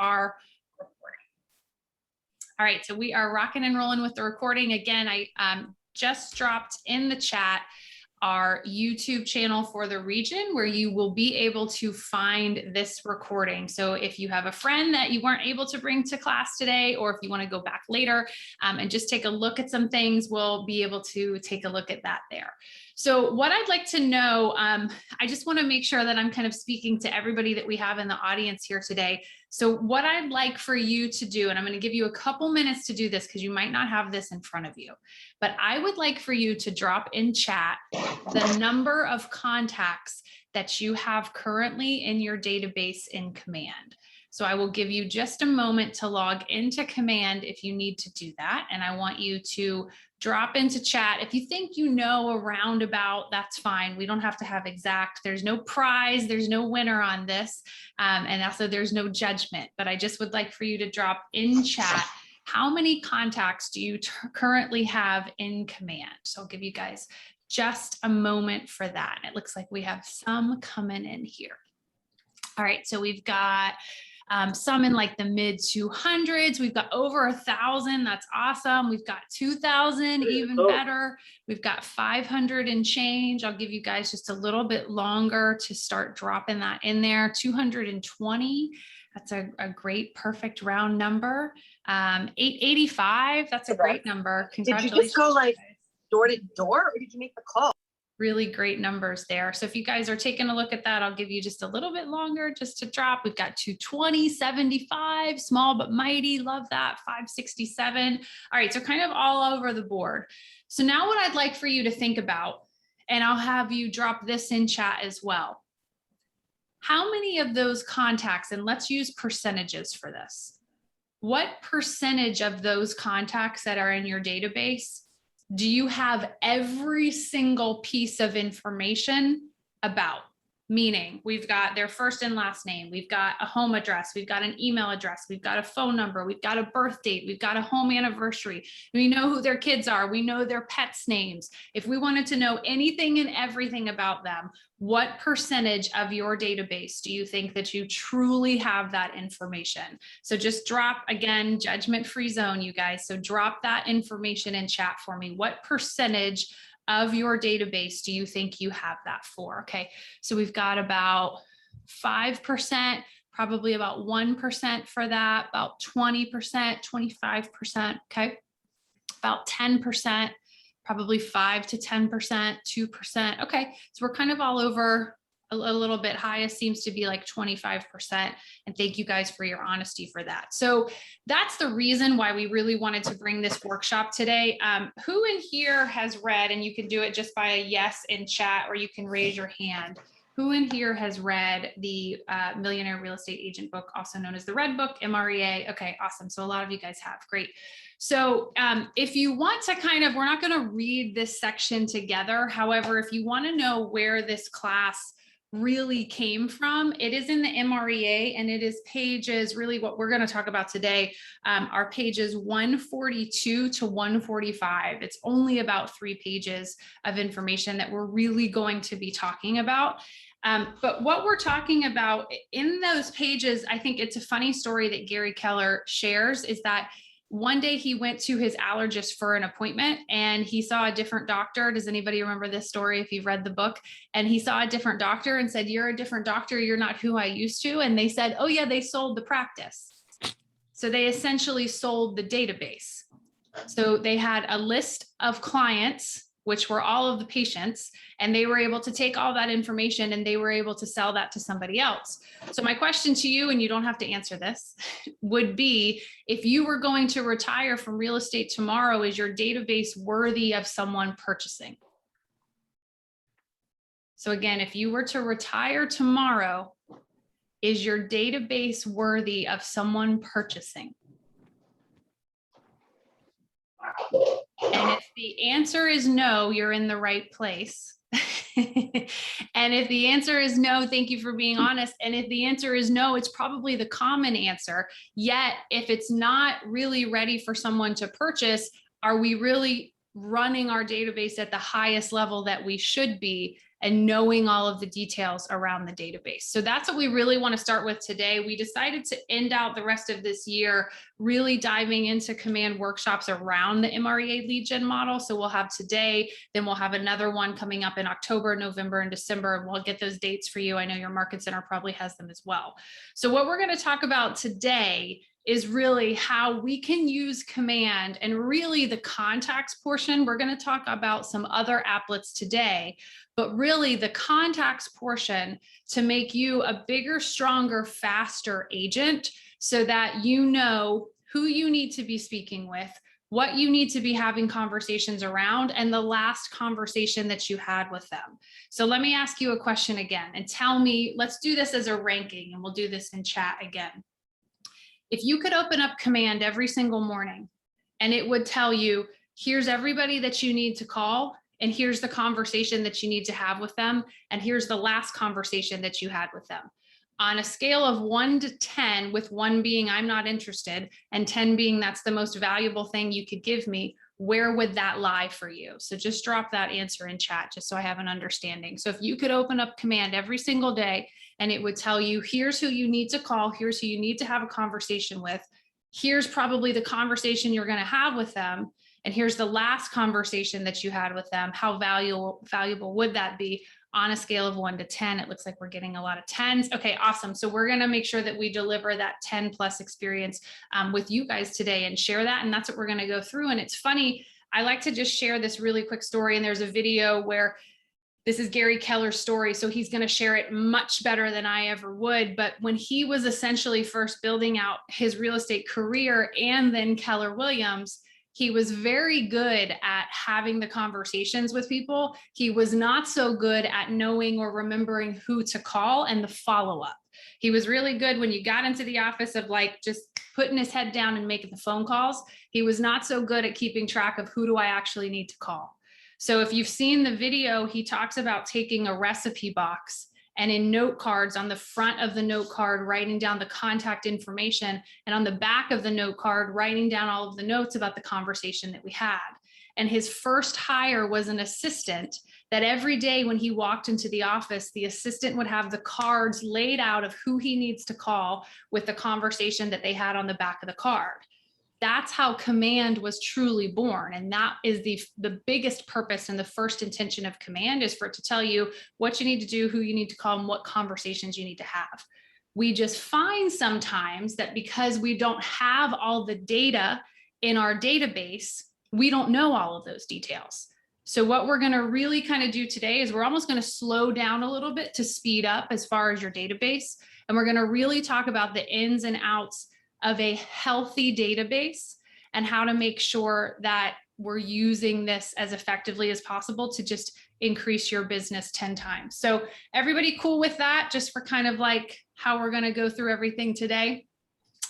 our recording. All right, so we are rocking and rolling with the recording. Again, I just dropped in the chat our YouTube channel for the region where you will be able to find this recording. So if you have a friend that you weren't able to bring to class today, or if you want to go back later and just take a look at some things, we'll be able to take a look at that there. So what I'd like to know, I just want to make sure that I'm kind of speaking to everybody that we have in the audience here today. So what I'd like for you to do, and I'm going to give you a couple minutes to do this because you might not have this in front of you, but I would like for you to drop in chat the number of contacts that you have currently in your database in Command. So I will give you just a moment to log into Command if you need to do that. And I want you to drop into chat. If you think you know a roundabout, that's fine. We don't have to have exact. There's no prize. There's no winner on this. And also there's no judgment. But I just would like for you to drop in chat, how many contacts do you currently have in Command? So I'll give you guys just a moment for that. It looks like we have some coming in here. All right, so we've got some in like the mid 200s. We've got over 1,000. That's awesome. We've got 2,000, even better. We've got 500 and change. I'll give you guys just a little bit longer to start dropping that in there. 220. That's a great, perfect round number. 885. That's a great number. Congratulations. Did you just go like door to door, or did you make the call? Really great numbers there. So if you guys are taking a look at that, I'll give you just a little bit longer just to drop. We've got 220, 75, small but mighty. Love that. 567. All right, so kind of all over the board. So now what I'd like for you to think about, and I'll have you drop this in chat as well. How many of those contacts, and let's use percentages for this. What percentage of those contacts that are in your database do you have every single piece of information about? Meaning we've got their first and last name, we've got a home address, we've got an email address, we've got a phone number, we've got a birth date, we've got a home anniversary, we know who their kids are, we know their pets' names. If we wanted to know anything and everything about them, what percentage of your database do you think that you truly have that information? So just drop, again, judgment-free zone, you guys. So drop that information in chat for me. What percentage of your database do you think you have that for? Okay, so we've got about 5%, probably about 1% for that, about 20%, 25%, okay, about 10%, probably 5 to 10%, 2%. Okay, so we're kind of all over a little bit. Highest seems to be like 25%. And thank you guys for your honesty for that. So that's the reason why we really wanted to bring this workshop today. Who in here has read, and you can do it just by a yes in chat, or you can raise your hand. Who in here has read the Millionaire Real Estate Agent book, also known as the Red Book, MREA? Okay, awesome. So a lot of you guys have. Great. So if you want to kind of, we're not going to read this section together. However, if you want to know where this class really came from, it is in the MREA, and it is pages, really what we're going to talk about today are pages 142 to 145. It's only about 3 pages of information that we're really going to be talking about. But what we're talking about in those pages, I think it's a funny story that Gary Keller shares, is that one day he went to his allergist for an appointment and he saw a different doctor. Does anybody remember this story if you've read the book? And he saw a different doctor and said, "You're a different doctor. You're not who I used to." And they said, "Oh yeah, they sold the practice." So they essentially sold the database. So they had a list of clients, which were all of the patients, and they were able to take all that information and they were able to sell that to somebody else. So my question to you, and you don't have to answer this, would be, if you were going to retire from real estate tomorrow, is your database worthy of someone purchasing? So again, if you were to retire tomorrow, is your database worthy of someone purchasing? And if the answer is no, you're in the right place. And if the answer is no, thank you for being honest. And if the answer is no, it's probably the common answer. Yet, if it's not really ready for someone to purchase, are we really running our database at the highest level that we should be? and knowing all of the details around the database. So that's what we really want to start with today. We decided to end out the rest of this year really diving into command workshops around the MREA lead gen model. So we'll have today, then we'll have another one coming up in October, November, and December, and we'll get those dates for you. I know your market center probably has them as well. So what we're going to talk about today is really how we can use command, and really the contacts portion. We're going to talk about some other applets today, but really the contacts portion to make you a bigger, stronger, faster agent so that you know who you need to be speaking with, what you need to be having conversations around, and the last conversation that you had with them. So let me ask you a question again and tell me, let's do this as a ranking, and we'll do this in chat again. If you could open up command every single morning and it would tell you, here's everybody that you need to call, and here's the conversation that you need to have with them, and here's the last conversation that you had with them. On a scale of 1 to 10, with 1 being I'm not interested and 10 being that's the most valuable thing you could give me, where would that lie for you? So just drop that answer in chat just so I have an understanding. So if you could open up command every single day and it would tell you, here's who you need to call, here's who you need to have a conversation with, here's probably the conversation you're going to have with them, and here's the last conversation that you had with them, how valuable would that be? On a scale of 1 to 10, it looks like we're getting a lot of 10s. Okay, awesome. So we're going to make sure that we deliver that 10 plus experience with you guys today and share that. And that's what we're going to go through. And it's funny, I like to just share this really quick story. And there's a video where this is Gary Keller's story, so he's going to share it much better than I ever would. But when he was essentially first building out his real estate career and then Keller Williams, he was very good at having the conversations with people. He was not so good at knowing or remembering who to call and the follow-up. He was really good when you got into the office of like just putting his head down and making the phone calls. He was not so good at keeping track of who do I actually need to call. So if you've seen the video, he talks about taking a recipe box and in note cards on the front of the note card, writing down the contact information, and on the back of the note card, writing down all of the notes about the conversation that we had. And his first hire was an assistant that every day when he walked into the office, the assistant would have the cards laid out of who he needs to call with the conversation that they had on the back of the card. That's how command was truly born. And that is the biggest purpose and the first intention of command, is for it to tell you what you need to do, who you need to call, and what conversations you need to have. We just find sometimes that because we don't have all the data in our database, we don't know all of those details. So what we're going to really kind of do today is we're almost going to slow down a little bit to speed up as far as your database. And we're going to really talk about the ins and outs of a healthy database and how to make sure that we're using this as effectively as possible to just increase your business 10 times. So everybody cool with that, just for kind of like how we're going to go through everything today?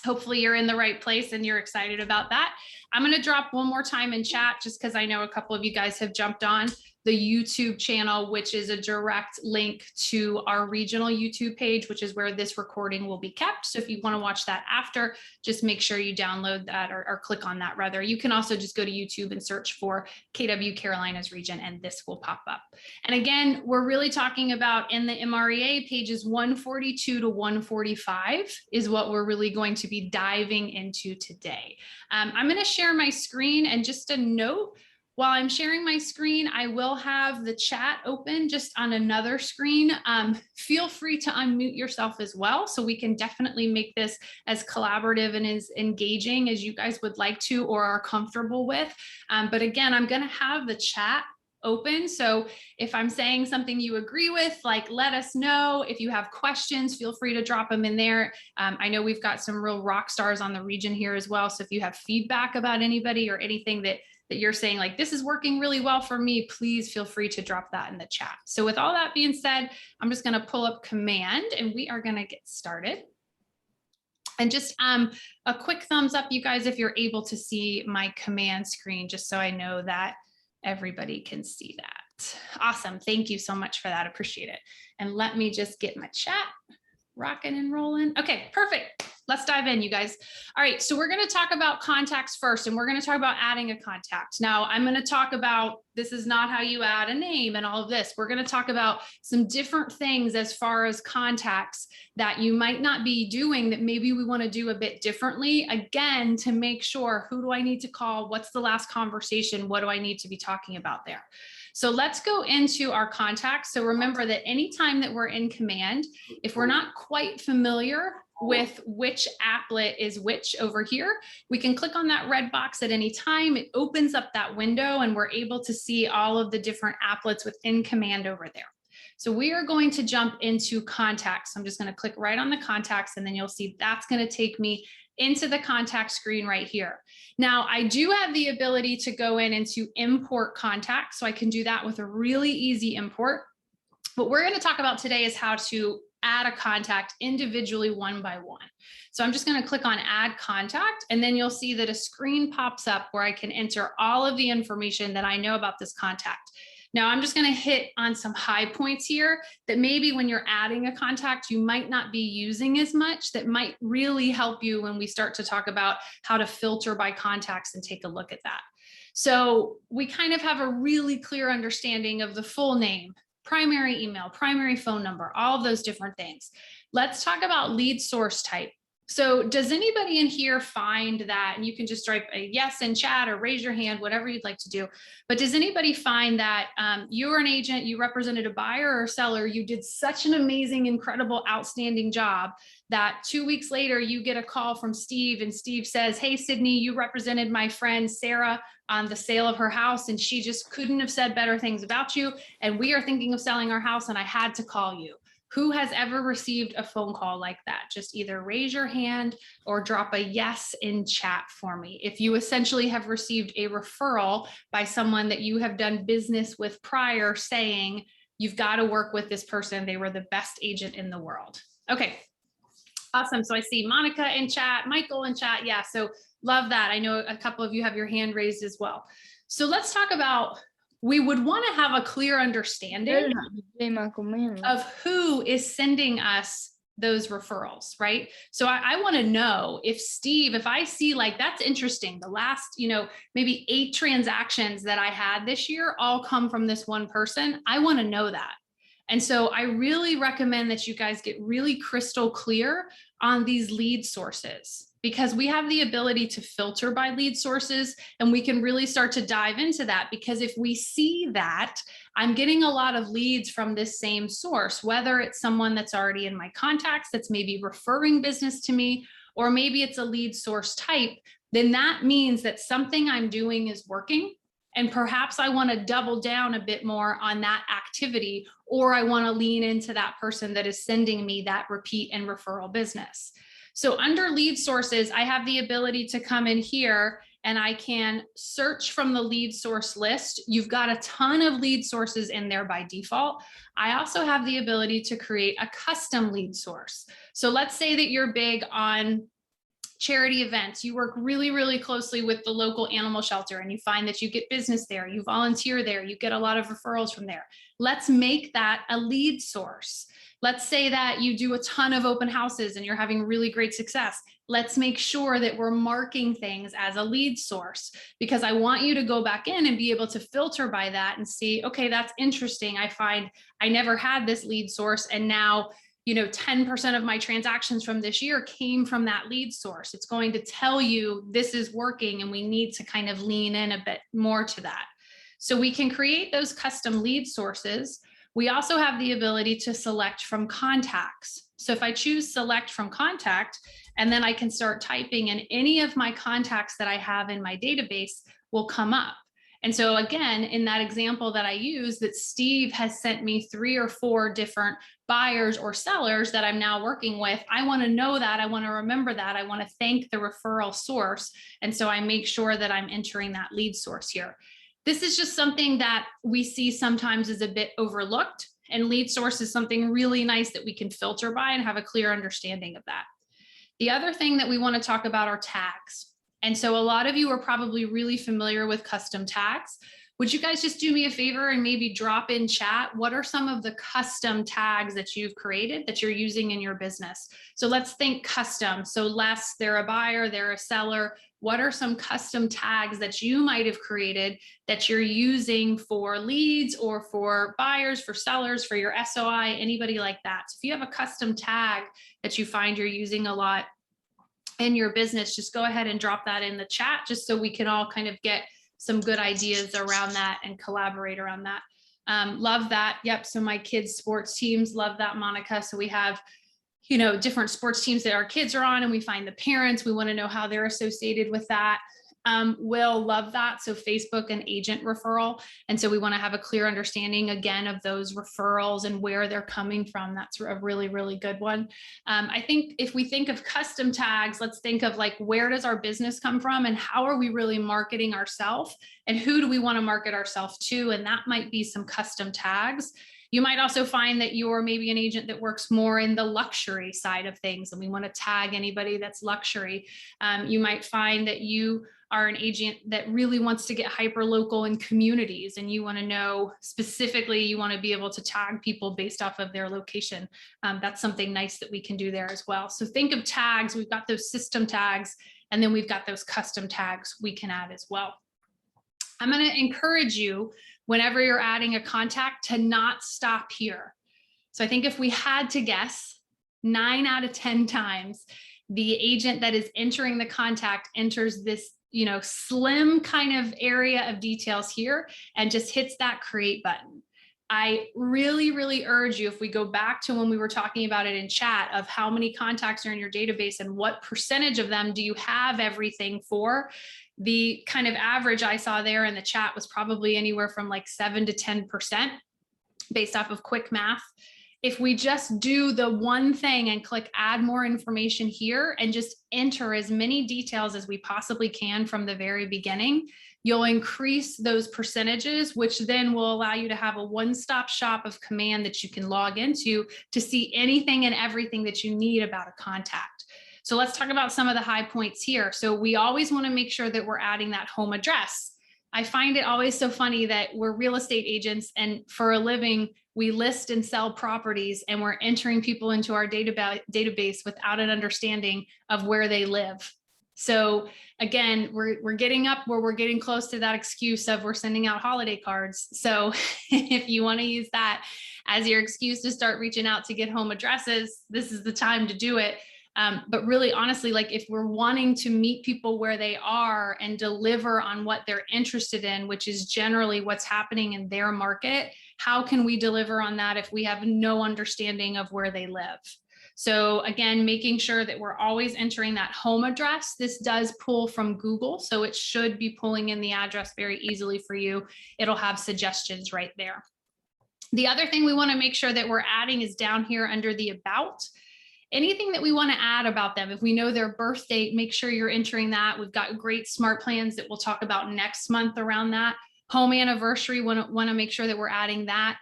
Hopefully you're in the right place and you're excited about that. I'm going to drop one more time in chat just because I know a couple of you guys have jumped on the YouTube channel, which is a direct link to our regional YouTube page, which is where this recording will be kept. So if you want to watch that after, just make sure you download that or click on that rather. You can also just go to YouTube and search for KW Carolinas region and this will pop up. And again, we're really talking about in the MREA pages 142 to 145 is what we're really going to be diving into today. I'm going to share my screen, and just a note, while I'm sharing my screen, I will have the chat open just on another screen. Feel free to unmute yourself as well, so we can definitely make this as collaborative and as engaging as you guys would like to or are comfortable with. But again, I'm going to have the chat open. So if I'm saying something you agree with, like, let us know. If you have questions, feel free to drop them in there. I know we've got some real rock stars on the region here as well. So if you have feedback about anybody or anything that you're saying, like, this is working really well for me, please feel free to drop that in the chat. So with all that being said, I'm just going to pull up command and we are going to get started. And just a quick thumbs up, you guys, if you're able to see my command screen, just so I know that everybody can see that. Awesome. Thank you so much for that. Appreciate it. And let me just get my chat rocking and rolling. Okay, perfect. let's dive in, you guys. All right, so we're going to talk about contacts first, and we're going to talk about adding a contact. Now, I'm going to talk about, this is not how you add a name and all of this. We're going to talk about some different things as far as contacts that you might not be doing that maybe we want to do a bit differently, again, to make sure, who do I need to call? What's the last conversation? What do I need to be talking about there? So let's go into our contacts. So remember that anytime that we're in command, if we're not quite familiar with which applet is which over here, we can click on that red box at any time. It opens up that window and we're able to see all of the different applets within command over there. So we are going to jump into contacts. I'm just going to click right on the contacts, and then you'll see that's going to take me into the contact screen right here. Now, I do have the ability to go in and to import contacts, so I can do that with a really easy import. What we're going to talk about today is how to add a contact individually one by one. So I'm just going to click on add contact, and then you'll see that a screen pops up where I can enter all of the information that I know about this contact. Now I'm just going to hit on some high points here that maybe when you're adding a contact, you might not be using as much, that might really help you when we start to talk about how to filter by contacts and take a look at that. So we kind of have a really clear understanding of the full name, primary email, primary phone number, all of those different things. Let's talk about lead source type. So does anybody in here find that, and you can just type a yes in chat or raise your hand, whatever you'd like to do, but does anybody find that you're an agent, you represented a buyer or seller, you did such an amazing, incredible, outstanding job that 2 weeks later you get a call from Steve, and Steve says, hey, Sydney, you represented my friend Sarah on the sale of her house, and she just couldn't have said better things about you, and we are thinking of selling our house, and I had to call you. Who has ever received a phone call like that? Just either raise your hand or drop a yes in chat for me. If you essentially have received a referral by someone that you have done business with prior, saying, you've got to work with this person, they were the best agent in the world. Okay, awesome. So I see Monica in chat, Michael in chat. Yeah, so love that. I know a couple of you have your hand raised as well. So let's talk about, we would want to have a clear understanding of who is sending us those referrals, right? So I want to know if Steve, if I see like, that's interesting, the last, maybe 8 transactions that I had this year all come from this one person. I want to know that. And so I really recommend that you guys get really crystal clear on these lead sources, because we have the ability to filter by lead sources, and we can really start to dive into that. Because if we see that I'm getting a lot of leads from this same source, whether it's someone that's already in my contacts that's maybe referring business to me, or maybe it's a lead source type, then that means that something I'm doing is working. And perhaps I want to double down a bit more on that activity, or I want to lean into that person that is sending me that repeat and referral business. So under lead sources, I have the ability to come in here and I can search from the lead source list. You've got a ton of lead sources in there by default. I also have the ability to create a custom lead source. So let's say that you're big on charity events, you work really, really closely with the local animal shelter, and you find that you get business there, you volunteer there, you get a lot of referrals from there. Let's make that a lead source. Let's say that you do a ton of open houses and you're having really great success. Let's make sure that we're marking things as a lead source, because I want you to go back in and be able to filter by that and see, okay, that's interesting. I find I never had this lead source, and now 10% of my transactions from this year came from that lead source. It's going to tell you this is working, and we need to kind of lean in a bit more to that. So we can create those custom lead sources. We also have the ability to select from contacts. So if I choose select from contact, and then I can start typing, and any of my contacts that I have in my database will come up. And so again, in that example that I use, that Steve has sent me 3 or 4 different buyers or sellers that I'm now working with, I want to know that, I want to remember that, I want to thank the referral source. And so I make sure that I'm entering that lead source here. This is just something that we see sometimes is a bit overlooked, and lead source is something really nice that we can filter by and have a clear understanding of that. The other thing that we want to talk about are tags. And so a lot of you are probably really familiar with custom tags. Would you guys just do me a favor and maybe drop in chat? What are some of the custom tags that you've created that you're using in your business? So let's think custom. So less they're a buyer, they're a seller. What are some custom tags that you might have created that you're using for leads or for buyers, for sellers, for your SOI, anybody like that? So if you have a custom tag that you find you're using a lot in your business, just go ahead and drop that in the chat just so we can all kind of get some good ideas around that and collaborate around that. Love that. Yep. So my kids' sports teams, love that, Monica. So we have, you know, different sports teams that our kids are on, and we find the parents. We want to know how they're associated with that. Will, love that. So Facebook and agent referral. And so we want to have a clear understanding again of those referrals and where they're coming from. That's a really, really good one. I think if we think of custom tags, let's think of like, where does our business come from and how are we really marketing ourselves and who do we want to market ourselves to? And that might be some custom tags. You might also find that you're maybe an agent that works more in the luxury side of things, and we want to tag anybody that's luxury. You might find that you are an agent that really wants to get hyper local in communities, and you want to know specifically, you want to be able to tag people based off of their location. That's something nice that we can do there as well. So think of tags. We've got those system tags, and then we've got those custom tags we can add as well. I'm going to encourage you, whenever you're adding a contact, to not stop here. So I think if we had to guess, 9 out of 10 times, the agent that is entering the contact enters this, you know, slim kind of area of details here and just hits that create button. I really, really urge you, if we go back to when we were talking about it in chat, of how many contacts are in your database and what percentage of them do you have everything for. The kind of average I saw there in the chat was probably anywhere from like 7 to 10% based off of quick math. If we just do the one thing and click add more information here and just enter as many details as we possibly can from the very beginning, you'll increase those percentages, which then will allow you to have a one-stop shop of command that you can log into to see anything and everything that you need about a contact. So let's talk about some of the high points here. So we always want to make sure that we're adding that home address. I find it always so funny that we're real estate agents, and for a living, we list and sell properties, and we're entering people into our database without an understanding of where they live. So again, we're getting up where we're getting close to that excuse of we're sending out holiday cards. So if you want to use that as your excuse to start reaching out to get home addresses, this is the time to do it. But really, honestly, like if we're wanting to meet people where they are and deliver on what they're interested in, which is generally what's happening in their market, how can we deliver on that if we have no understanding of where they live? So again, making sure that we're always entering that home address. This does pull from Google, so it should be pulling in the address very easily for you. It'll have suggestions right there. The other thing we want to make sure that we're adding is down here under the about. Anything that we want to add about them. If we know their birth date, make sure you're entering that. We've got great smart plans that we'll talk about next month around that. Home anniversary, want to make sure that we're adding that.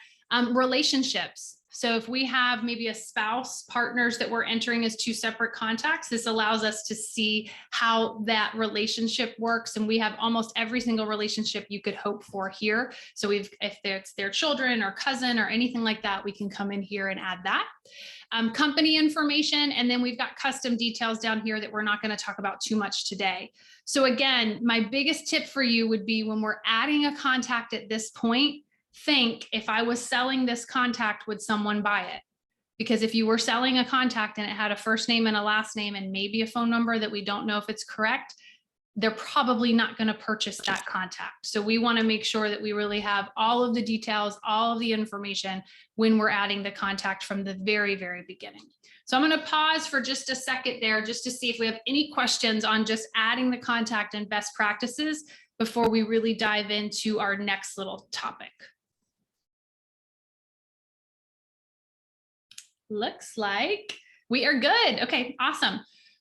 Relationships. So if we have maybe a spouse, partners that we're entering as 2 separate contacts, this allows us to see how that relationship works. And we have almost every single relationship you could hope for here. So if it's their children or cousin or anything like that, we can come in here and add that. Company information, and then we've got custom details down here that we're not going to talk about too much today. So again, my biggest tip for you would be when we're adding a contact at this point, think, if I was selling this contact, would someone buy it? Because if you were selling a contact and it had a first name and a last name and maybe a phone number that we don't know if it's correct, they're probably not going to purchase that contact. So we want to make sure that we really have all of the details, all of the information when we're adding the contact from the very, very beginning. So I'm going to pause for just a second there just to see if we have any questions on just adding the contact and best practices before we really dive into our next little topic. Looks like we are good. Okay, awesome.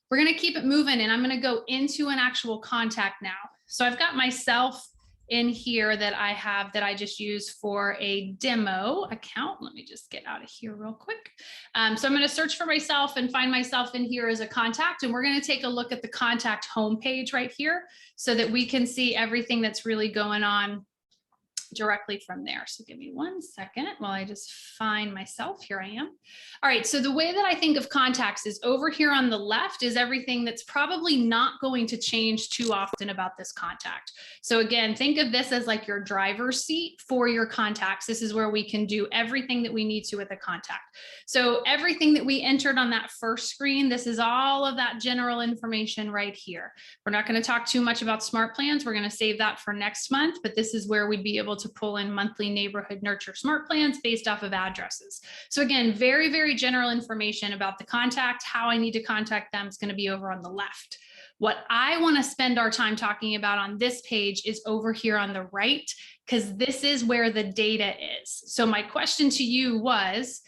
We're going to keep it moving, and I'm going to go into an actual contact now. So I've got myself in here that I just used for a demo account. Let me just get out of here real quick. So I'm going to search for myself and find myself in here as a contact. And we're going to take a look at the contact homepage right here so that we can see everything that's really going on directly from there. So give me 1 second while I just find myself. Here I am. All right. So the way that I think of contacts is over here on the left is everything that's probably not going to change too often about this contact. So again, think of this as like your driver's seat for your contacts. This is where we can do everything that we need to with a contact. So everything that we entered on that first screen, this is all of that general information right here. We're not going to talk too much about smart plans. We're going to save that for next month, but this is where we'd be able to pull in monthly neighborhood nurture smart plans based off of addresses. So again, very, very general information about the contact, how I need to contact them is going to be over on the left. What I want to spend our time talking about on this page is over here on the right, because this is where the data is. So my question to you was,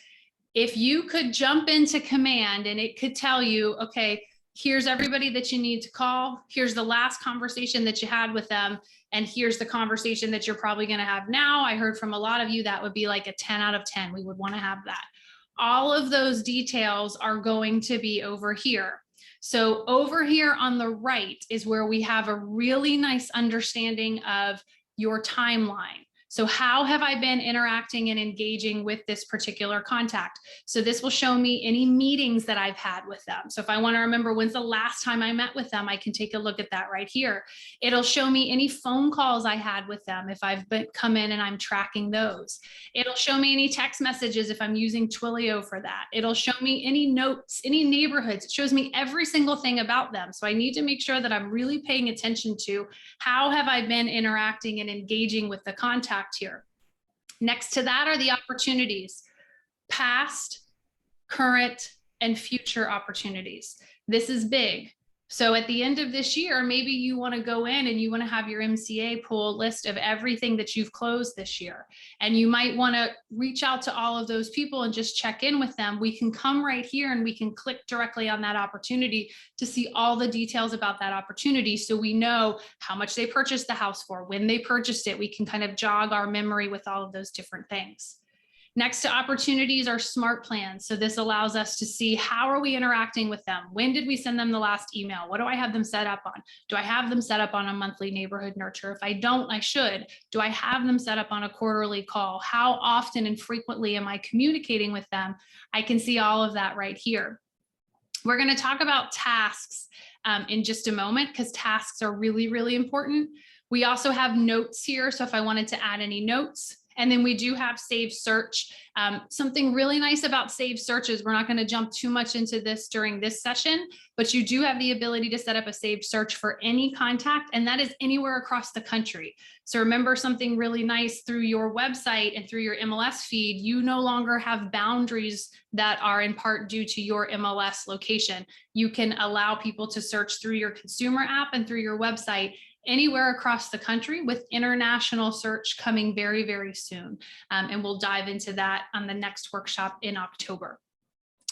if you could jump into command and it could tell you, okay, here's everybody that you need to call. Here's the last conversation that you had with them. And here's the conversation that you're probably going to have now. I heard from a lot of you that would be like a 10 out of 10. We would want to have that. All of those details are going to be over here. So over here on the right is where we have a really nice understanding of your timeline. So how have I been interacting and engaging with this particular contact? So this will show me any meetings that I've had with them. So if I want to remember when's the last time I met with them, I can take a look at that right here. It'll show me any phone calls I had with them if I've come in and I'm tracking those. It'll show me any text messages if I'm using Twilio for that. It'll show me any notes, any neighborhoods. It shows me every single thing about them. So I need to make sure that I'm really paying attention to how have I been interacting and engaging with the contact here. Next to that are the opportunities, past, current, and future opportunities. This is big. So at the end of this year, maybe you want to go in and you want to have your MCA pool list of everything that you've closed this year. And you might want to reach out to all of those people and just check in with them. We can come right here and we can click directly on that opportunity to see all the details about that opportunity. So we know how much they purchased the house for, when they purchased it. We can kind of jog our memory with all of those different things. Next to opportunities are smart plans. So this allows us to see how are we interacting with them? When did we send them the last email? What do I have them set up on? Do I have them set up on a monthly neighborhood nurture? If I don't, I should. Do I have them set up on a quarterly call? How often and frequently am I communicating with them? I can see all of that right here. We're going to talk about tasks in just a moment because tasks are really, really important. We also have notes here. So if I wanted to add any notes, and then we do have save search. Something really nice about save search is we're not going to jump too much into this during this session, but you do have the ability to set up a saved search for any contact, and that is anywhere across the country. So remember something really nice through your website and through your MLS feed, you no longer have boundaries that are in part due to your MLS location. You can allow people to search through your consumer app and through your website anywhere across the country, with international search coming very, very soon. And we'll dive into that on the next workshop in October.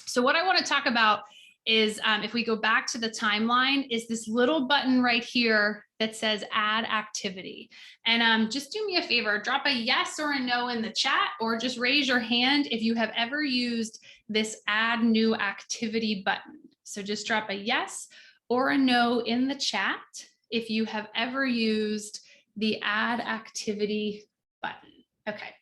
So what I want to talk about is if we go back to the timeline, is this little button right here that says add activity. And just do me a favor, drop a yes or a no in the chat, or just raise your hand if you have ever used this add new activity button. So just drop a yes or a no in the chat if you have ever used the add activity button. Okay,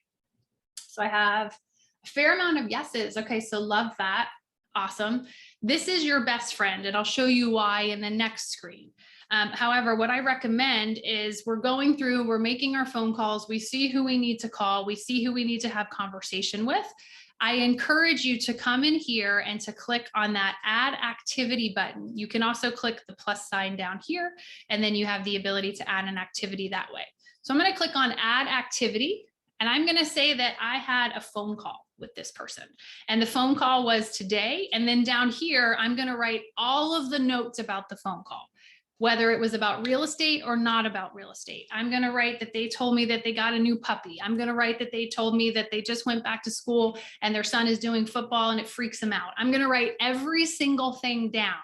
so I have a fair amount of yeses. Okay, so love that, awesome. This is your best friend, and I'll show you why in the next screen. However, what I recommend is we're going through, we're making our phone calls, we see who we need to call, we see who we need to have conversation with. I encourage you to come in here and to click on that add activity button. You can also click the plus sign down here, and then you have the ability to add an activity that way. So I'm going to click on add activity, and I'm going to say that I had a phone call with this person, and the phone call was today. And then down here, I'm going to write all of the notes about the phone call, whether it was about real estate or not about real estate. I'm going to write that they told me that they got a new puppy. I'm going to write that they told me that they just went back to school and their son is doing football and it freaks them out. I'm going to write every single thing down,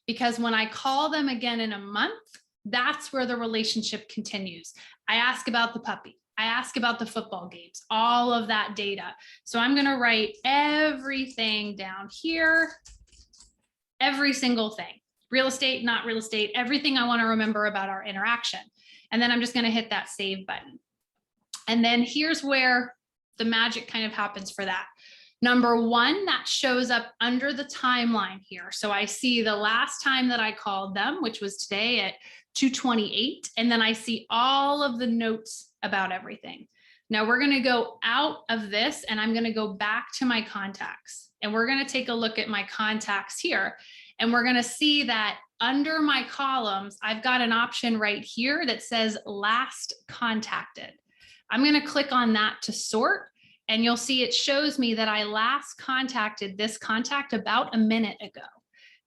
because when I call them again in a month, that's where the relationship continues. I ask about the puppy. I ask about the football games, all of that data. So I'm going to write everything down here, every single thing. Real estate, not real estate, everything I want to remember about our interaction. And then I'm just going to hit that save button. And then here's where the magic kind of happens for that. Number one, that shows up under the timeline here. So I see the last time that I called them, which was today at 2:28. And then I see all of the notes about everything. Now we're going to go out of this and I'm going to go back to my contacts. And we're going to take a look at my contacts here. And we're going to see that under my columns, I've got an option right here that says last contacted. I'm going to click on that to sort. And you'll see it shows me that I last contacted this contact about a minute ago.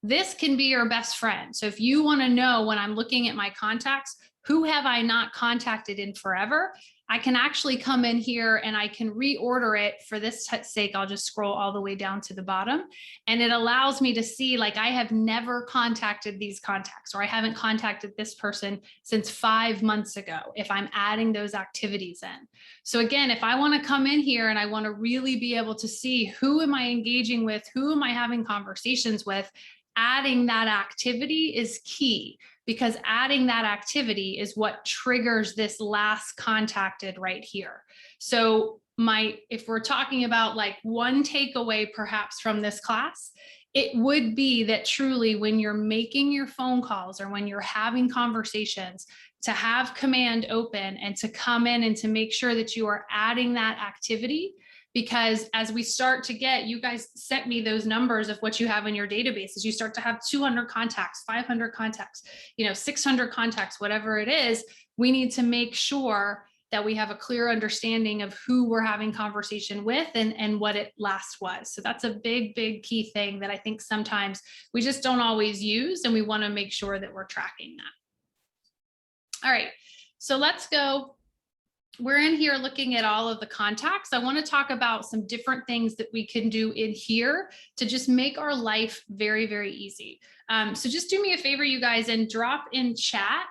This can be your best friend. So if you want to know when I'm looking at my contacts, who have I not contacted in forever? I can actually come in here and I can reorder it. For this sake, I'll just scroll all the way down to the bottom. And it allows me to see, like, I have never contacted these contacts, or I haven't contacted this person since 5 months ago, if I'm adding those activities in. So again, if I want to come in here and I want to really be able to see who am I engaging with, who am I having conversations with, adding that activity is key, because adding that activity is what triggers this last contacted right here. So if we're talking about like one takeaway perhaps from this class, it would be that truly when you're making your phone calls or when you're having conversations, to have command open and to come in and to make sure that you are adding that activity. Because as we start to get, you guys sent me those numbers of what you have in your database, as you start to have 200 contacts, 500 contacts, 600 contacts, whatever it is, we need to make sure that we have a clear understanding of who we're having conversation with and what it last was. So that's a big, big key thing that I think sometimes we just don't always use, and we want to make sure that we're tracking that. All right, so let's go. We're in here looking at all of the contacts. I want to talk about some different things that we can do in here to just make our life very, very easy. So just do me a favor, you guys, and drop in chat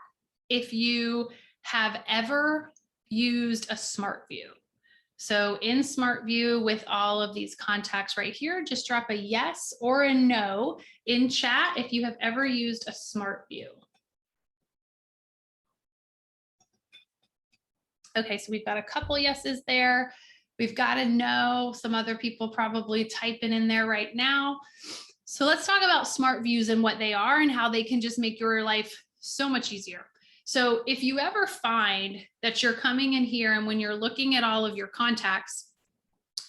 if you have ever used a Smart View. So in Smart View with all of these contacts right here, just drop a yes or a no in chat if you have ever used a Smart View. Okay, so we've got a couple yeses there. We've got a no. Some other people probably typing in there right now. So let's talk about Smart Views and what they are and how they can just make your life so much easier. So if you ever find that you're coming in here and when you're looking at all of your contacts,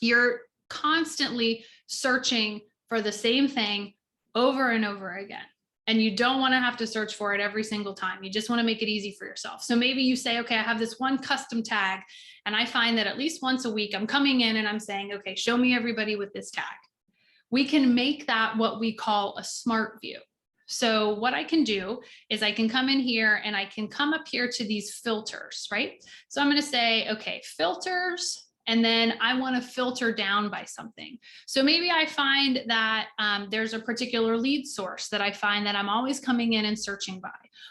you're constantly searching for the same thing over and over again. And you don't want to have to search for it every single time. You just want to make it easy for yourself. So maybe you say, okay, I have this one custom tag, and I find that at least once a week, I'm coming in and I'm saying, okay, show me everybody with this tag. We can make that what we call a Smart View. So what I can do is I can come in here and I can come up here to these filters, right? So I'm going to say, okay, filters. And then I want to filter down by something. So maybe I find that there's a particular lead source that I find that I'm always coming in and searching by.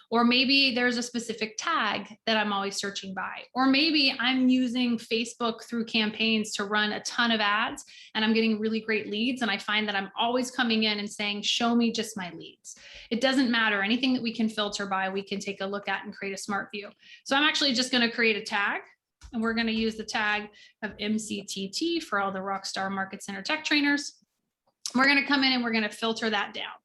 Or maybe there's a specific tag that I'm always searching by. Or maybe I'm using Facebook through campaigns to run a ton of ads and I'm getting really great leads. And I find that I'm always coming in and saying, show me just my leads. It doesn't matter. Anything that we can filter by, we can take a look at and create a Smart View. So I'm actually just going to create a tag. And we're going to use the tag of MCTT for all the Rockstar Market Center Tech trainers. We're going to come in and we're going to filter that down.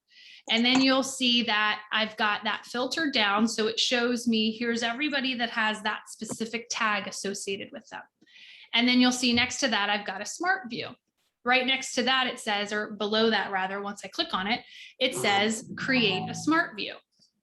And then you'll see that I've got that filtered down. So it shows me here's everybody that has that specific tag associated with them. And then you'll see next to that, I've got a Smart View. Right next to that, it says, or below that rather, once I click on it, it says create a Smart View.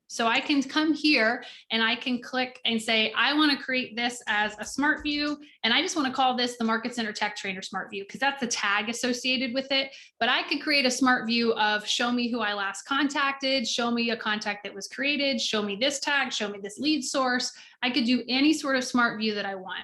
So I can come here and I can click and say, I want to create this as a Smart View. And I just want to call this the Market Center Tech Trainer Smart View because that's the tag associated with it. But I could create a Smart View of show me who I last contacted, show me a contact that was created, show me this tag, show me this lead source. I could do any sort of Smart View that I want.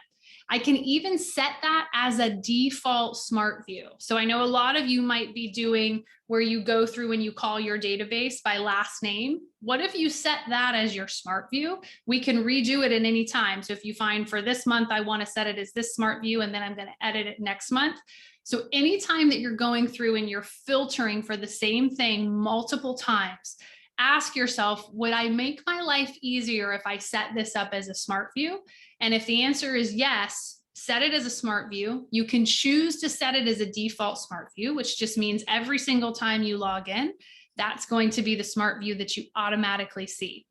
I can even set that as a default Smart View. So I know a lot of you might be doing where you go through and you call your database by last name. What if you set that as your Smart View? We can redo it at any time. So if you find for this month, I want to set it as this Smart View, and then I'm going to edit it next month. So anytime that you're going through and you're filtering for the same thing multiple times, ask yourself, would I make my life easier if I set this up as a Smart View? And if the answer is yes, set it as a smart view. You can choose to set it as a default smart view, which just means every single time you log in, that's going to be the smart view that you automatically see.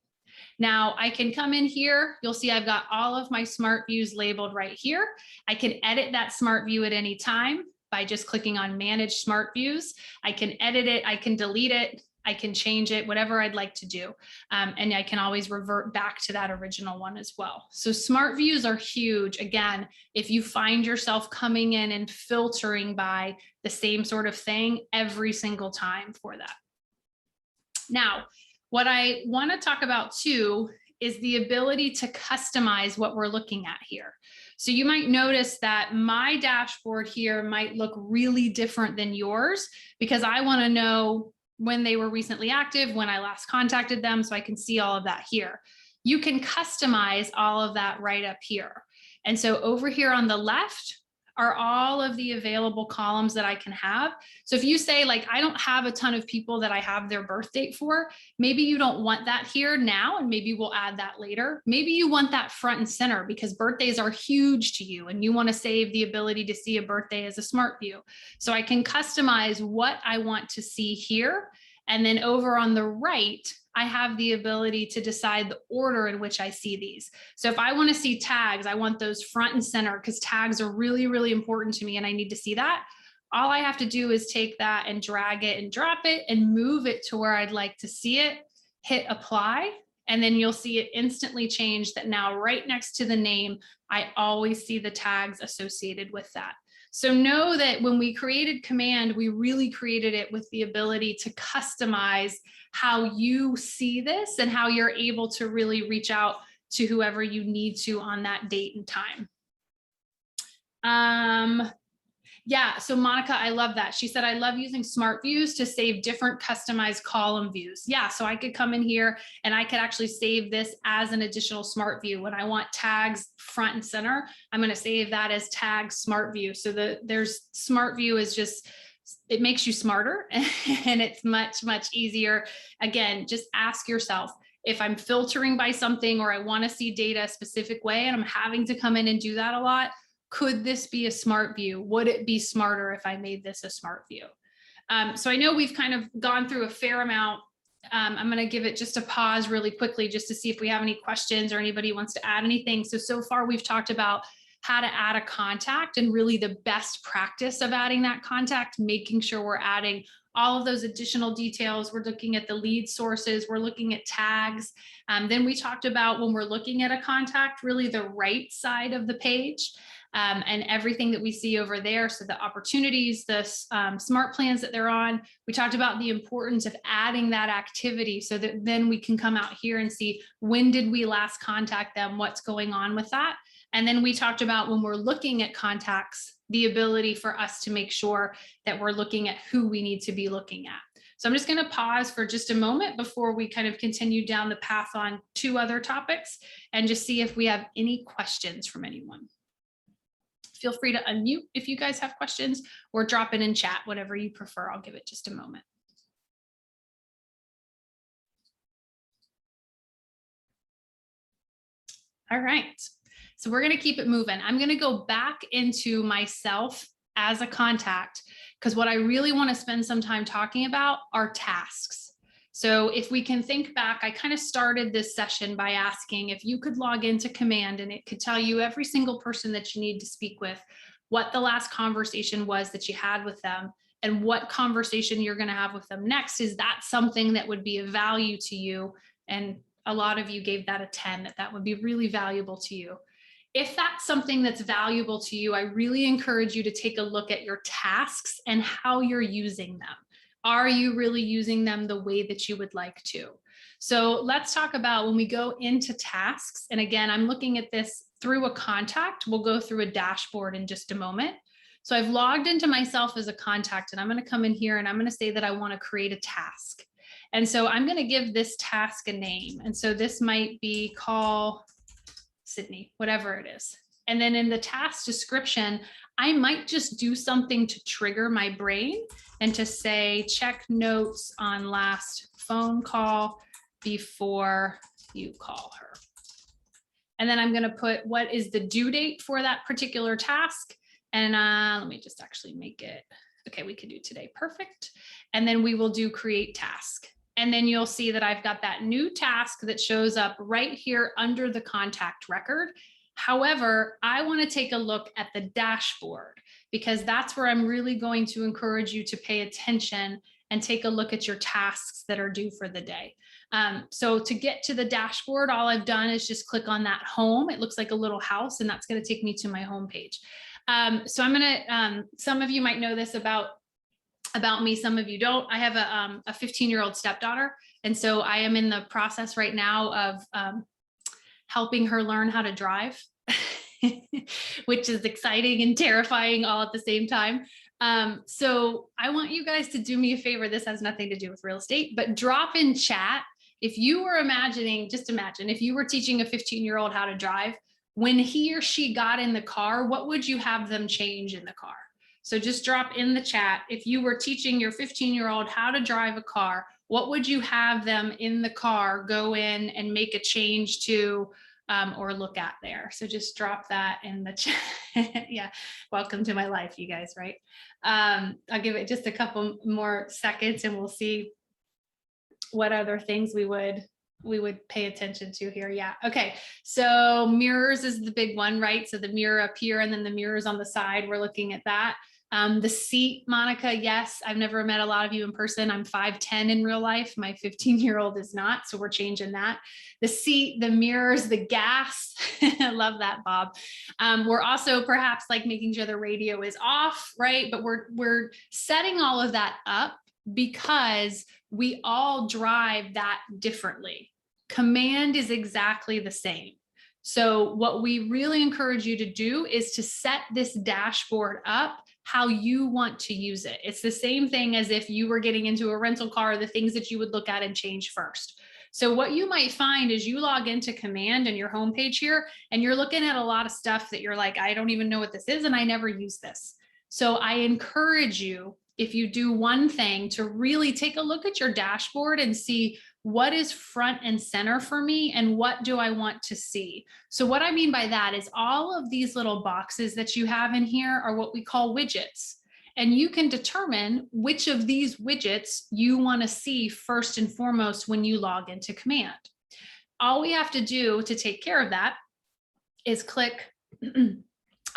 Now I can come in here. You'll see I've got all of my smart views labeled right here. I can edit that smart view at any time by just clicking on Manage Smart Views. I can edit it. I can delete it. I can change it, whatever I'd like to do. And I can always revert back to that original one as well. So smart views are huge. Again, if you find yourself coming in and filtering by the same sort of thing every single time for that. Now, what I want to talk about too is the ability to customize what we're looking at here. So you might notice that my dashboard here might look really different than yours because I want to know when they were recently active, when I last contacted them, so I can see all of that here. You can customize all of that right up here. And so over here on the left are all of the available columns that I can have. So if you say like, I don't have a ton of people that I have their birth date for, maybe you don't want that here now, and maybe we'll add that later. Maybe you want that front and center because birthdays are huge to you and you want to save the ability to see a birthday as a smart view. So I can customize what I want to see here. And then over on the right, I have the ability to decide the order in which I see these. So if I want to see tags, I want those front and center because tags are really, really important to me and I need to see that. All I have to do is take that and drag it and drop it and move it to where I'd like to see it, hit apply, and then you'll see it instantly change that now right next to the name, I always see the tags associated with that. So know that when we created Command, we really created it with the ability to customize how you see this and how you're able to really reach out to whoever you need to on that date and time. Yeah, so Monica, I love that. She said, I love using smart views to save different customized column views. Yeah, so I could come in here and I could actually save this as an additional smart view. When I want tags front and center, I'm going to save that as tag smart view. So there's smart view is just, it makes you smarter and it's much, much easier. Again, just ask yourself, if I'm filtering by something or I want to see data a specific way and I'm having to come in and do that a lot, could this be a smart view? Would it be smarter if I made this a smart view? So I know we've kind of gone through a fair amount. I'm going to give it just a pause really quickly just to see if we have any questions or anybody wants to add anything. So far we've talked about how to add a contact and really the best practice of adding that contact, making sure we're adding all of those additional details. We're looking at the lead sources, we're looking at tags. Then we talked about when we're looking at a contact, really the right side of the page. And everything that we see over there. So the opportunities, the smart plans that they're on. We talked about the importance of adding that activity so that then we can come out here and see when did we last contact them, what's going on with that. And then we talked about when we're looking at contacts, the ability for us to make sure that we're looking at who we need to be looking at. So I'm just going to pause for just a moment before we kind of continue down the path on 2 other topics and just see if we have any questions from anyone. Feel free to unmute if you guys have questions or drop it in chat, whatever you prefer. I'll give it just a moment. All right, so we're going to keep it moving. I'm going to go back into myself as a contact because what I really want to spend some time talking about are tasks. So if we can think back, I kind of started this session by asking if you could log into Command and it could tell you every single person that you need to speak with, what the last conversation was that you had with them, and what conversation you're going to have with them next. Is that something that would be of value to you? And a lot of you gave that a 10, that would be really valuable to you. If that's something that's valuable to you, I really encourage you to take a look at your tasks and how you're using them. Are you really using them the way that you would like to? So let's talk about when we go into tasks. And again, I'm looking at this through a contact. We'll go through a dashboard in just a moment. So I've logged into myself as a contact and I'm going to come in here and I'm going to say that I want to create a task. And so I'm going to give this task a name. And so this might be call Sydney, whatever it is. And then in the task description, I might just do something to trigger my brain and to say, check notes on last phone call before you call her. And then I'm going to put what is the due date for that particular task. And let me just actually make it. Okay, we could do today. Perfect. And then we will do create task. And then you'll see that I've got that new task that shows up right here under the contact record. However, I want to take a look at the dashboard because that's where I'm really going to encourage you to pay attention and take a look at your tasks that are due for the day. So to get to the dashboard, all I've done is just click on that home. It looks like a little house, and that's going to take me to my home page. So I'm going to, some of you might know this about me, some of you don't. I have a 15-year-old stepdaughter. And so I am in the process right now of helping her learn how to drive, which is exciting and terrifying all at the same time. So I want you guys to do me a favor. This has nothing to do with real estate, but drop in chat. If you were imagining, just imagine if you were teaching a 15-year-old how to drive, when he or she got in the car, what would you have them change in the car? So just drop in the chat. If you were teaching your 15-year-old how to drive a car, what would you have them in the car go in and make a change to or look at there? So just drop that in the chat. Yeah, welcome to my life, you guys, right? I'll give it just a couple more seconds and we'll see what other things we would pay attention to here. Yeah. Okay. So mirrors is the big one, right? So the mirror up here and then the mirrors on the side, we're looking at that. The seat, Monica, yes, I've never met a lot of you in person. I'm 5'10" in real life. My 15-year-old is not, so we're changing that. The seat, the mirrors, the gas. I love that, Bob. We're also perhaps like making sure the radio is off, right? But we're setting all of that up because we all drive that differently. Command is exactly the same. So what we really encourage you to do is to set this dashboard up how you want to use it. It's the same thing as if you were getting into a rental car, the things that you would look at and change first. So what you might find is you log into Command in your homepage here, and you're looking at a lot of stuff that you're like, I don't even know what this is, and I never use this. So I encourage you, if you do one thing, to really take a look at your dashboard and see what is front and center for me and what do I want to see. So what I mean by that is all of these little boxes that you have in here are what we call widgets. And you can determine which of these widgets you want to see first and foremost when you log into Command. All we have to do to take care of that is click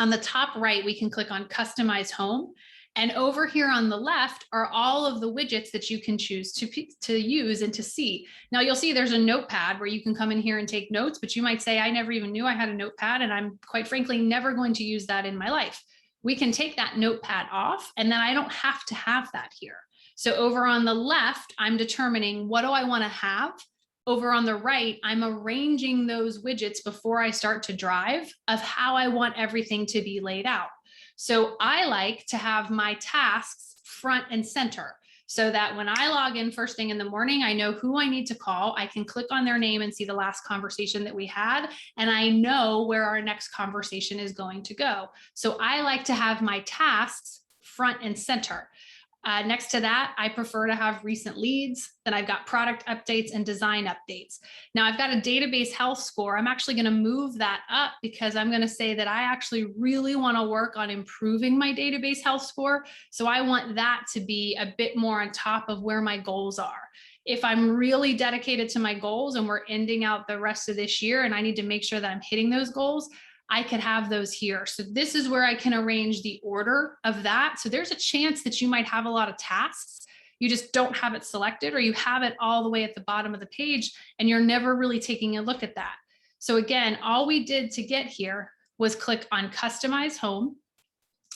on the top right, we can click on Customize Home. And over here on the left are all of the widgets that you can choose to use and to see. Now you'll see there's a notepad where you can come in here and take notes, but you might say, I never even knew I had a notepad, and I'm quite frankly never going to use that in my life. We can take that notepad off, and then I don't have to have that here. So over on the left, I'm determining what do I want to have. Over on the right, I'm arranging those widgets before I start to drive of how I want everything to be laid out. So I like to have my tasks front and center so that when I log in first thing in the morning, I know who I need to call. I can click on their name and see the last conversation that we had, and I know where our next conversation is going to go. So I like to have my tasks front and center. Next to that, I prefer to have recent leads. Then I've got product updates and design updates. Now I've got a database health score. I'm actually going to move that up because I'm going to say that I actually really want to work on improving my database health score. So I want that to be a bit more on top of where my goals are. If I'm really dedicated to my goals and we're ending out the rest of this year and I need to make sure that I'm hitting those goals, I could have those here. So this is where I can arrange the order of that. So there's a chance that you might have a lot of tasks. You just don't have it selected, or you have it all the way at the bottom of the page and you're never really taking a look at that. So again, all we did to get here was click on Customize Home.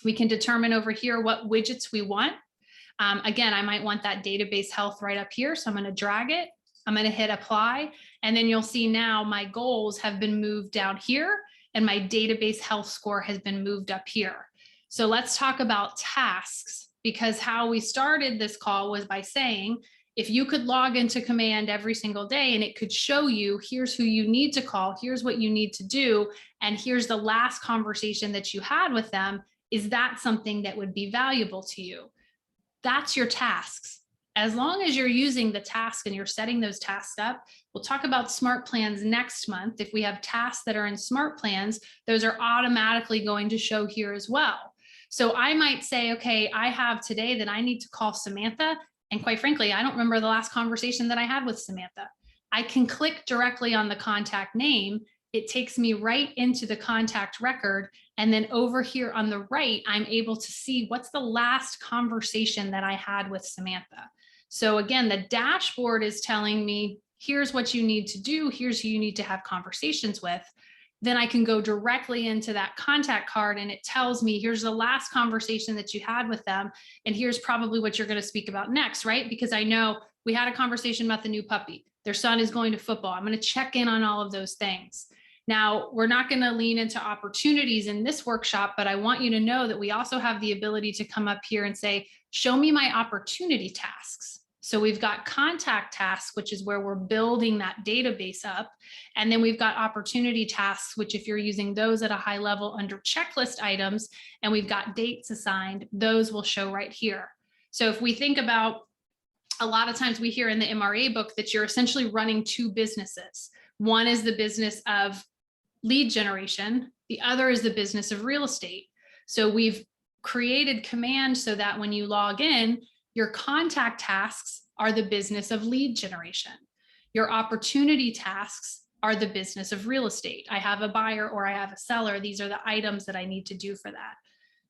We can determine over here what widgets we want. Again, I might want that database health right up here. So I'm going to drag it. I'm going to hit apply. And then you'll see now my goals have been moved down here, and my database health score has been moved up here. So let's talk about tasks, because how we started this call was by saying, if you could log into Command every single day and it could show you, here's who you need to call, here's what you need to do, and here's the last conversation that you had with them, is that something that would be valuable to you? That's your tasks. as long as you're using the task and you're setting those tasks up. We'll talk about smart plans next month. If we have tasks that are in smart plans, those are automatically going to show here as well. So I might say, okay, I have today that I need to call Samantha. And quite frankly, I don't remember the last conversation that I had with Samantha. I can click directly on the contact name. It takes me right into the contact record. And then over here on the right, I'm able to see what's the last conversation that I had with Samantha. So again, the dashboard is telling me, here's what you need to do. Here's who you need to have conversations with. Then I can go directly into that contact card and it tells me, here's the last conversation that you had with them. And here's probably what you're going to speak about next, right? Because I know we had a conversation about the new puppy. Their son is going to football. I'm going to check in on all of those things. Now, we're not going to lean into opportunities in this workshop, but I want you to know that we also have the ability to come up here and say, show me my opportunity tasks. So we've got contact tasks, which is where we're building that database up. And then we've got opportunity tasks, which if you're using those at a high level under checklist items, and we've got dates assigned, those will show right here. So if we think about, a lot of times we hear in the MRA book that you're essentially running two businesses. One is the business of lead generation. The other is the business of real estate. So we've created command so that when you log in, your contact tasks are the business of lead generation. Your opportunity tasks are the business of real estate. I have a buyer or I have a seller. These are the items that I need to do for that.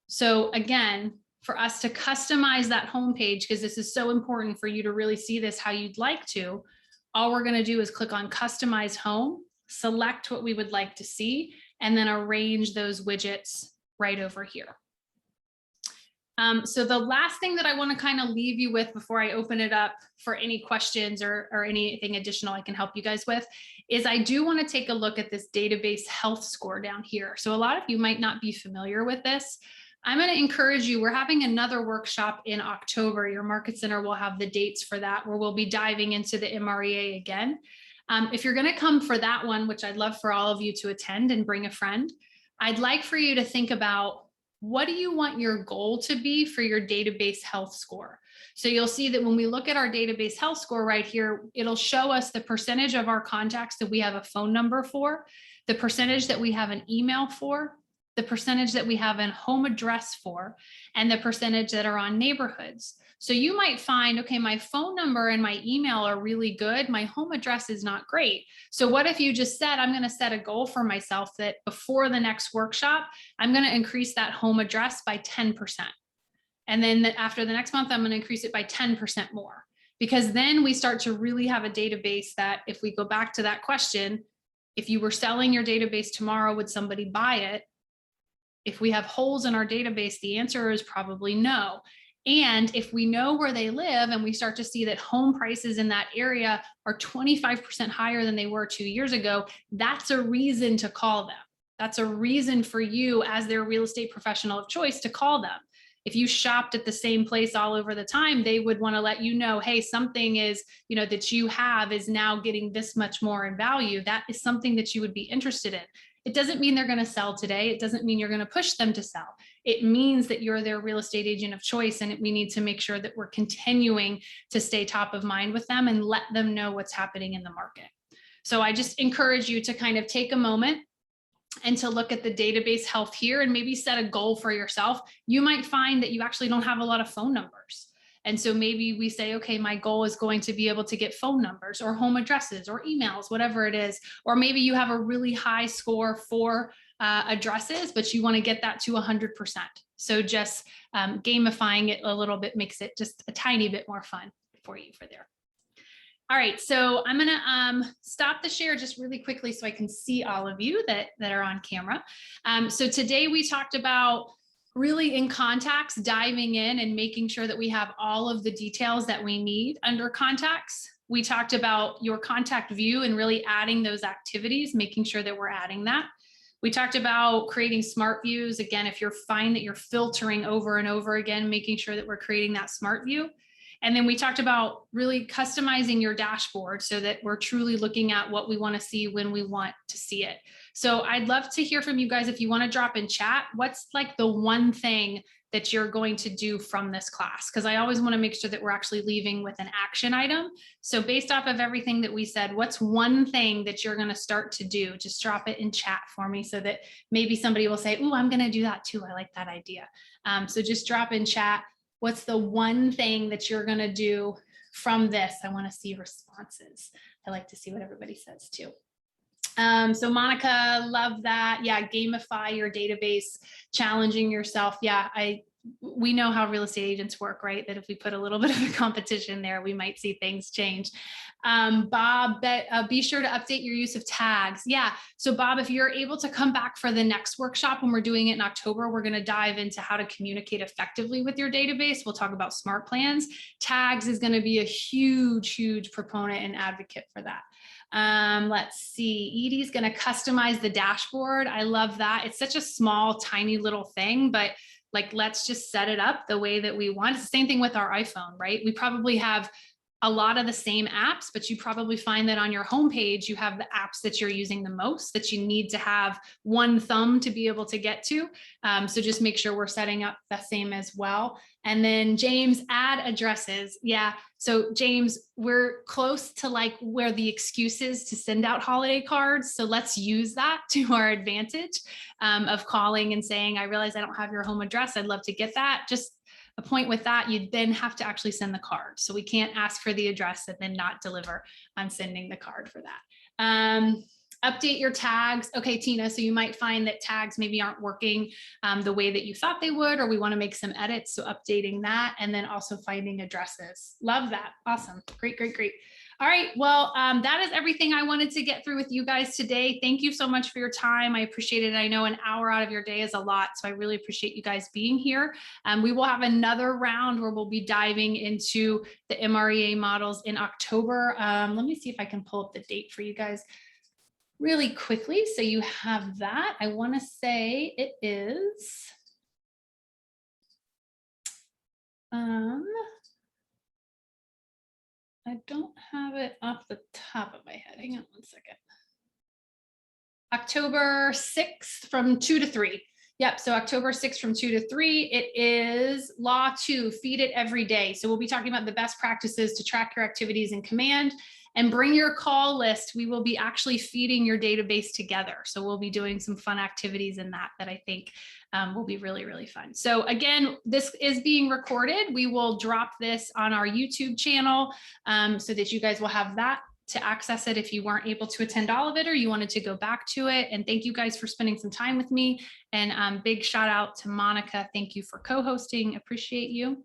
So again, for us to customize that homepage, because this is so important for you to really see this how you'd like to, all we're going to do is click on Customize Home, select what we would like to see, and then arrange those widgets right over here. So the last thing that I want to kind of leave you with before I open it up for any questions or anything additional I can help you guys with is I do want to take a look at this database health score down here. So a lot of you might not be familiar with this. I'm going to encourage you. We're having another workshop in October. Your Market Center will have the dates for that, where we'll be diving into the MREA again. If you're going to come for that one, which I'd love for all of you to attend and bring a friend, I'd like for you to think about, what do you want your goal to be for your database health score? So you'll see that when we look at our database health score right here, it'll show us the percentage of our contacts that we have a phone number for, the percentage that we have an email for, the percentage that we have a home address for, and the percentage that are on neighborhoods. So you might find, okay, my phone number and my email are really good. My home address is not great. So what if you just said, I'm going to set a goal for myself that before the next workshop, I'm going to increase that home address by 10%. And then after the next month, I'm going to increase it by 10% more. Because then we start to really have a database that, if we go back to that question, if you were selling your database tomorrow, would somebody buy it? If we have holes in our database, the answer is probably no. And if we know where they live and we start to see that home prices in that area are 25% higher than they were 2 years ago, that's a reason to call them. That's a reason for you as their real estate professional of choice to call them. If you shopped at the same place all over the time, they would want to let you know, hey, something is, that you have is now getting this much more in value. That is something that you would be interested in. It doesn't mean they're going to sell today. It doesn't mean you're going to push them to sell. It means that you're their real estate agent of choice, and we need to make sure that we're continuing to stay top of mind with them and let them know what's happening in the market. So I just encourage you to kind of take a moment and to look at the database health here and maybe set a goal for yourself. You might find that you actually don't have a lot of phone numbers. And so maybe we say, okay, my goal is going to be able to get phone numbers or home addresses or emails, whatever it is. Or maybe you have a really high score for addresses, but you want to get that to 100%. So just gamifying it a little bit makes it just a tiny bit more fun for you for there. All right, so I'm gonna stop the share just really quickly so I can see all of you that are on camera. So today we talked about really in contacts, diving in and making sure that we have all of the details that we need under contacts. We talked about your contact view and really adding those activities, making sure that we're adding that. We talked about creating smart views. Again, if you're finding that you're filtering over and over again, making sure that we're creating that smart view. And then we talked about really customizing your dashboard so that we're truly looking at what we want to see when we want to see it. So I'd love to hear from you guys. If you want to drop in chat, what's like the one thing that you're going to do from this class, because I always want to make sure that we're actually leaving with an action item. So based off of everything that we said, what's one thing that you're going to start to do? Just drop it in chat for me so that maybe somebody will say, "Ooh, I'm going to do that too. I like that idea." So just drop in chat. What's the one thing that you're going to do from this? I want to see responses. I like to see what everybody says too. So Monica, love that. Yeah, gamify your database, challenging yourself. Yeah, we know how real estate agents work, right? That if we put a little bit of a competition there, we might see things change. Bob, be sure to update your use of tags. Yeah, so Bob, if you're able to come back for the next workshop when we're doing it in October, we're going to dive into how to communicate effectively with your database. We'll talk about smart plans. Tags is going to be a huge, huge proponent and advocate for that. Let's see, Edie's going to customize the dashboard. I love that. It's such a small, tiny little thing, but like, let's just set it up the way that we want. It's the same thing with our iPhone, right? We probably have a lot of the same apps, but you probably find that on your homepage, you have the apps that you're using the most that you need to have one thumb to be able to get to. So just make sure we're setting up the same as well. And then James, add addresses. Yeah. So James, we're close to like where the excuse is to send out holiday cards. So let's use that to our advantage of calling and saying, "I realize I don't have your home address. I'd love to get that." Just a point with that, you then have to actually send the card. So we can't ask for the address and then not deliver on sending the card for that. Update your tags. Okay, Tina, so you might find that tags maybe aren't working the way that you thought they would, or we want to make some edits. So updating that, and then also finding addresses. Love that. Awesome. Great, great, great. All right, well, that is everything I wanted to get through with you guys today. Thank you so much for your time. I appreciate it. I know an hour out of your day is a lot, so I really appreciate you guys being here. We will have another round where we'll be diving into the MREA models in October. Let me see if I can pull up the date for you guys really quickly, so you have that. I want to say it is I don't have it off the top of my head. Hang on one second. October 6th from 2 to 3. Yep, so October 6th from 2 to 3, it is Law 2, feed it every day. So we'll be talking about the best practices to track your activities in Command, and bring your call list. We will be actually feeding your database together. So we'll be doing some fun activities in that I think will be really, really fun. So again, this is being recorded. We will drop this on our YouTube channel so that you guys will have that to access it if you weren't able to attend all of it or you wanted to go back to it. And thank you guys for spending some time with me. And big shout out to Monica. Thank you for co-hosting. Appreciate you.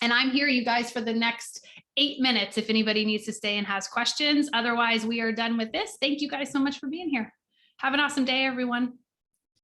And I'm here, you guys, for the next 8 minutes if anybody needs to stay and has questions. Otherwise, we are done with this. Thank you guys so much for being here. Have an awesome day, everyone.